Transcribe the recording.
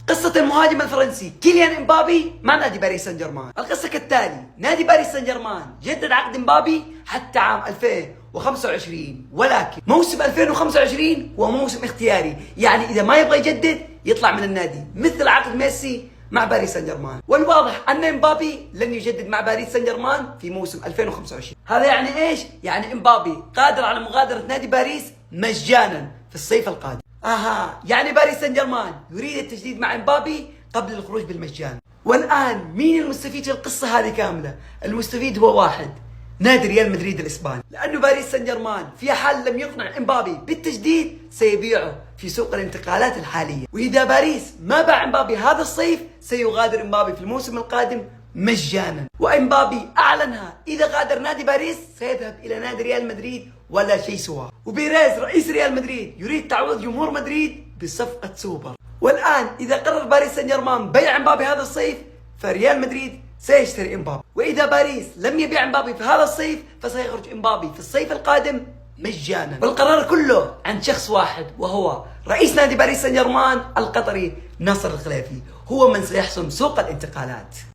قصة المهاجم الفرنسي كيليان امبابي مع نادي باريس سان جيرمان. القصة كالتالي: نادي باريس سان جيرمان جدد عقد امبابي حتى عام 2025، ولكن موسم 2025 هو موسم اختياري، يعني إذا ما يبغى يجدد يطلع من النادي، مثل عقد ميسي مع باريس سان جيرمان. والواضح أن امبابي لن يجدد مع باريس سان جيرمان في موسم 2025. هذا يعني إيش؟ يعني امبابي قادر على مغادرة نادي باريس مجانا في الصيف القادم. يعني باريس سان جيرمان يريد التجديد مع امبابي قبل الخروج بالمجان. والآن مين المستفيد في القصة هذه كاملة؟ المستفيد هو واحد: نادي ريال مدريد الإسباني، لأنه باريس سان جيرمان في حال لم يقنع امبابي بالتجديد سيبيعه في سوق الانتقالات الحالية. وإذا باريس ما باع امبابي هذا الصيف سيغادر امبابي في الموسم القادم مجانا. وامبابي أعلنها: إذا غادر نادي باريس سيذهب إلى نادي ريال مدريد ولا شيء سواه. وبيريز رئيس ريال مدريد يريد تعويض جمهور مدريد بصفقة سوبر. والآن إذا قرر باريس سان جيرمان بيع امبابي هذا الصيف فريال مدريد سيشتري امبابي. وإذا باريس لم يبيع امبابي في هذا الصيف فسيخرج امبابي في الصيف القادم مجانا. والقرار كله عند شخص واحد، وهو رئيس نادي باريس سان جيرمان القطري ناصر الخليفي، هو من سيحسم سوق الانتقالات.